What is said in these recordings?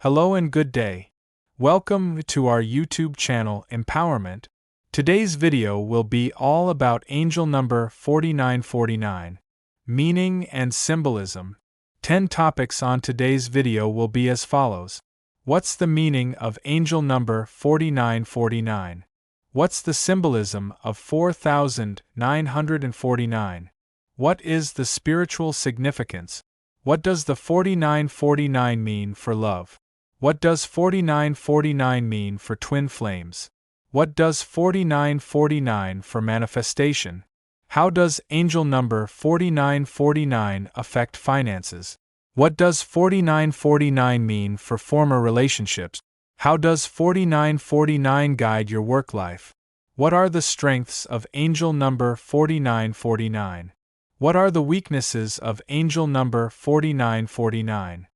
Hello and good day. Welcome to our YouTube channel Empowerment. Today's video will be all about angel number 4949, meaning and symbolism. 10 topics on today's video will be as follows. What's the meaning of angel number 4949? What's the symbolism of 4949? What is the spiritual significance? What does the 4949 mean for love? What does 4949 mean for twin flames? What does 4949 for manifestation? How does angel number 4949 affect finances? What does 4949 mean for former relationships? How does 4949 guide your work life? What are the strengths of angel number 4949? What are the weaknesses of angel number 4949?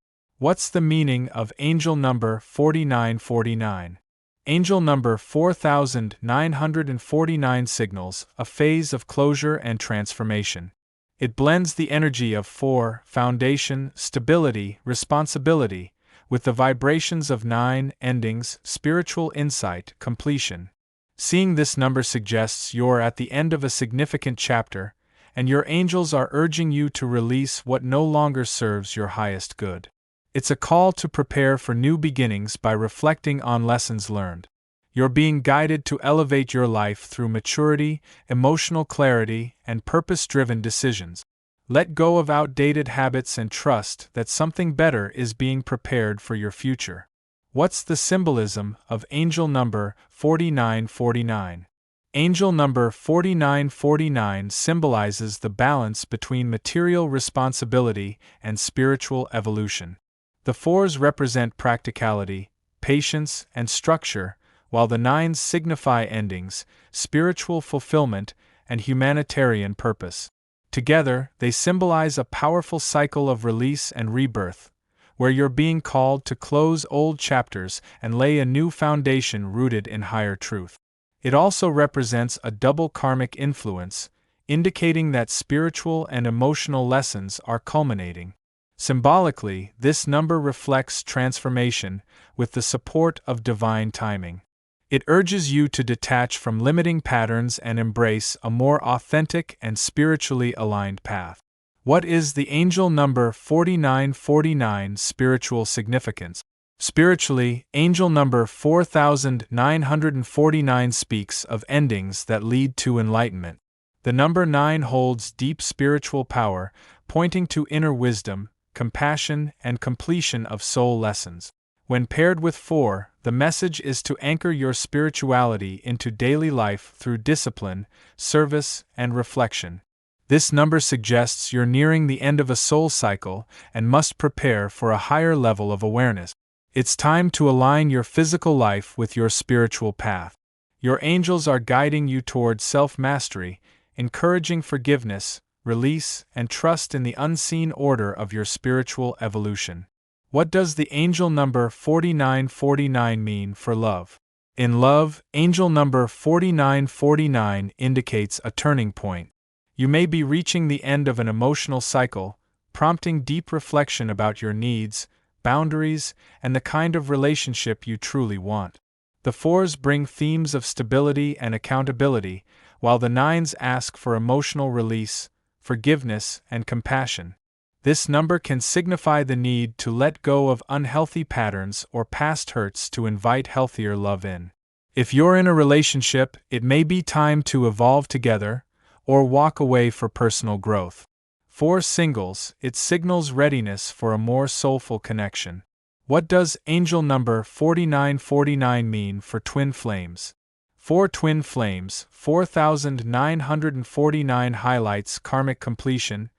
What's the meaning of angel number 4949? Angel number 4949 signals a phase of closure and transformation. It blends the energy of 4, foundation, stability, responsibility, with the vibrations of 9, endings, spiritual insight, completion. Seeing this number suggests you're at the end of a significant chapter, and your angels are urging you to release what no longer serves your highest good. It's a call to prepare for new beginnings by reflecting on lessons learned. You're being guided to elevate your life through maturity, emotional clarity, and purpose-driven decisions. Let go of outdated habits and trust that something better is being prepared for your future. What's the symbolism of angel number 4949? Angel number 4949 symbolizes the balance between material responsibility and spiritual evolution. The 4s represent practicality, patience, and structure, while the 9s signify endings, spiritual fulfillment, and humanitarian purpose. Together, they symbolize a powerful cycle of release and rebirth, where you're being called to close old chapters and lay a new foundation rooted in higher truth. It also represents a double karmic influence, indicating that spiritual and emotional lessons are culminating. Symbolically, this number reflects transformation with the support of divine timing. It urges you to detach from limiting patterns and embrace a more authentic and spiritually aligned path. What is the angel number 4949 spiritual significance? Spiritually, angel number 4949 speaks of endings that lead to enlightenment. The number 9 holds deep spiritual power, pointing to inner wisdom, compassion, and completion of soul lessons. When paired with 4, the message is to anchor your spirituality into daily life through discipline, service, and reflection. This number suggests you're nearing the end of a soul cycle and must prepare for a higher level of awareness. It's time to align your physical life with your spiritual path. Your angels are guiding you toward self-mastery, encouraging forgiveness, release, and trust in the unseen order of your spiritual evolution. What does the angel number 4949 mean for love? In love, angel number 4949 indicates a turning point. You may be reaching the end of an emotional cycle, prompting deep reflection about your needs, boundaries, and the kind of relationship you truly want. The 4s bring themes of stability and accountability, while the 9s ask for emotional release, forgiveness, and compassion. This number can signify the need to let go of unhealthy patterns or past hurts to invite healthier love in. If you're in a relationship, it may be time to evolve together or walk away for personal growth. For singles, it signals readiness for a more soulful connection. What does angel number 4949 mean for twin flames? For twin flames, 4949 highlights karmic completion,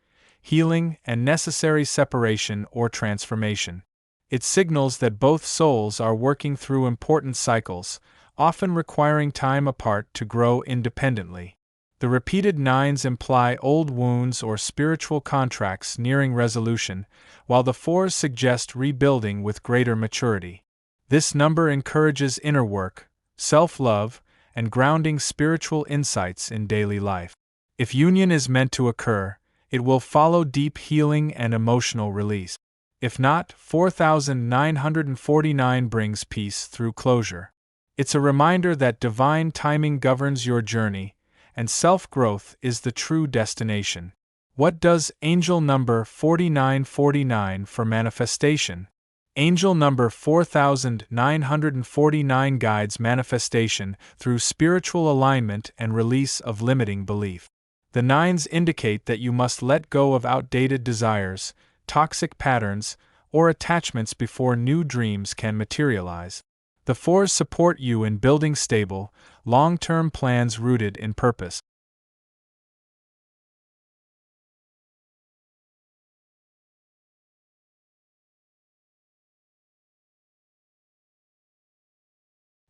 healing, and necessary separation or transformation. It signals that both souls are working through important cycles, often requiring time apart to grow independently. The repeated 9s imply old wounds or spiritual contracts nearing resolution, while the 4s suggest rebuilding with greater maturity. This number encourages inner work, self-love, and grounding spiritual insights in daily life. If union is meant to occur, it will follow deep healing and emotional release. If not, 4949 brings peace through closure. It's a reminder that divine timing governs your journey, and self-growth is the true destination. What does angel number 4949 for manifestation? Angel number 4949 guides manifestation through spiritual alignment and release of limiting belief. The nines indicate that you must let go of outdated desires, toxic patterns, or attachments before new dreams can materialize. The fours support you in building stable, long-term plans rooted in purpose.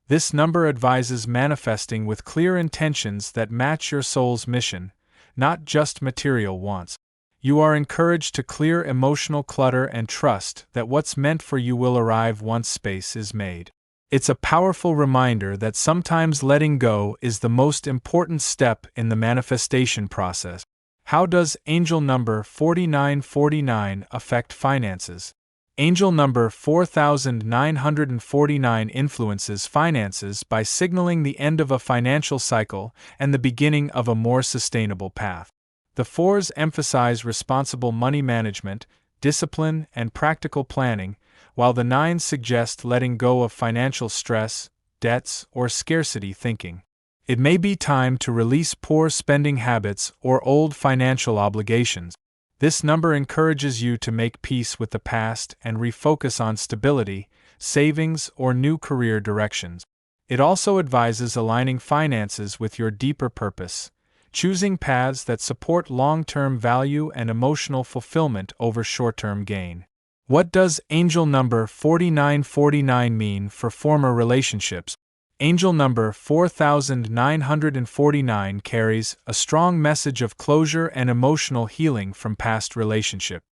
This number advises manifesting with clear intentions that match your soul's mission, not just material wants. You are encouraged to clear emotional clutter and trust that what's meant for you will arrive once space is made. It's a powerful reminder that sometimes letting go is the most important step in the manifestation process. How does angel number 4949 affect finances? Angel number 4949 influences finances by signaling the end of a financial cycle and the beginning of a more sustainable path. The fours emphasize responsible money management, discipline, and practical planning, while the nines suggest letting go of financial stress, debts, or scarcity thinking. It may be time to release poor spending habits or old financial obligations. This number encourages you to make peace with the past and refocus on stability, savings, or new career directions. It also advises aligning finances with your deeper purpose, choosing paths that support long-term value and emotional fulfillment over short-term gain. What does angel number 4949 mean for former relationships? Angel number 4949 carries a strong message of closure and emotional healing from past relationships.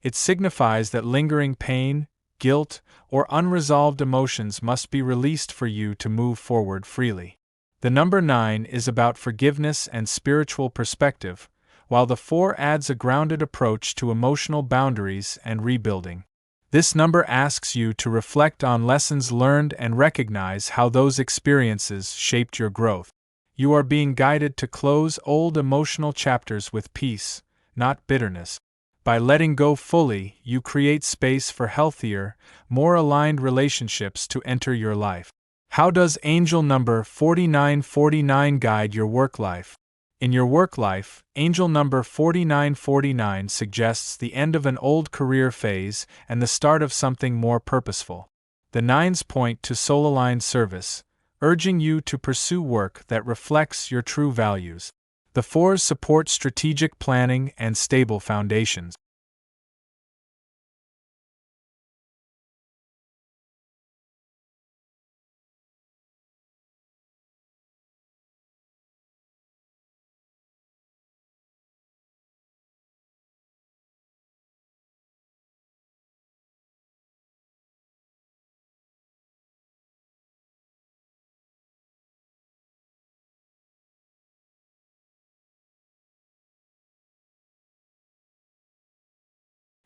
It signifies that lingering pain, guilt, or unresolved emotions must be released for you to move forward freely. The number 9 is about forgiveness and spiritual perspective, while the 4 adds a grounded approach to emotional boundaries and rebuilding. This number asks you to reflect on lessons learned and recognize how those experiences shaped your growth. You are being guided to close old emotional chapters with peace, not bitterness. By letting go fully, you create space for healthier, more aligned relationships to enter your life. How does angel number 4949 guide your work life? In your work life, angel number 4949 suggests the end of an old career phase and the start of something more purposeful. The nines point to soul-aligned service, urging you to pursue work that reflects your true values. The fours support strategic planning and stable foundations.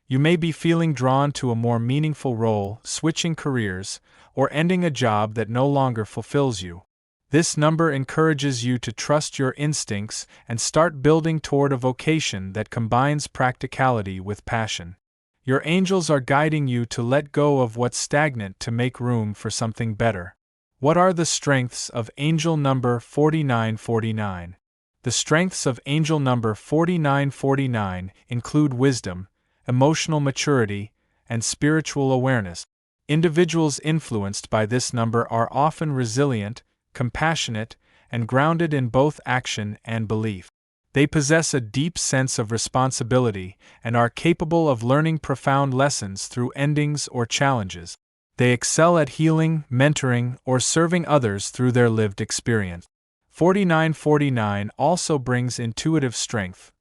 You may be feeling drawn to a more meaningful role, switching careers, or ending a job that no longer fulfills you. This number encourages you to trust your instincts and start building toward a vocation that combines practicality with passion. Your angels are guiding you to let go of what's stagnant to make room for something better. What are the strengths of angel number 4949? The strengths of angel number 4949 include wisdom, emotional maturity, and spiritual awareness. Individuals influenced by this number are often resilient, compassionate, and grounded in both action and belief. They possess a deep sense of responsibility and are capable of learning profound lessons through endings or challenges. They excel at healing, mentoring, or serving others through their lived experience. 4949 also brings intuitive strength,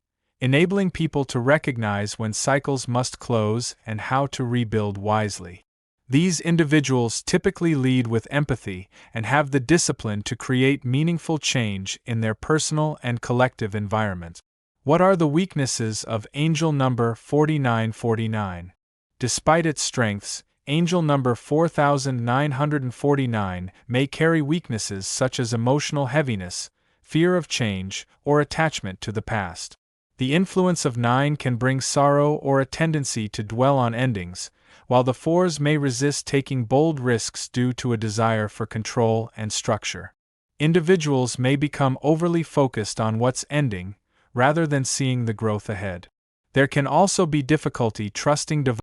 enabling people to recognize when cycles must close and how to rebuild wisely. These individuals typically lead with empathy and have the discipline to create meaningful change in their personal and collective environments. What are the weaknesses of angel number 4949? Despite its strengths, angel number 4949 may carry weaknesses such as emotional heaviness, fear of change, or attachment to the past. The influence of 9 can bring sorrow or a tendency to dwell on endings, while the 4s may resist taking bold risks due to a desire for control and structure. Individuals may become overly focused on what's ending, rather than seeing the growth ahead. There can also be difficulty trusting divine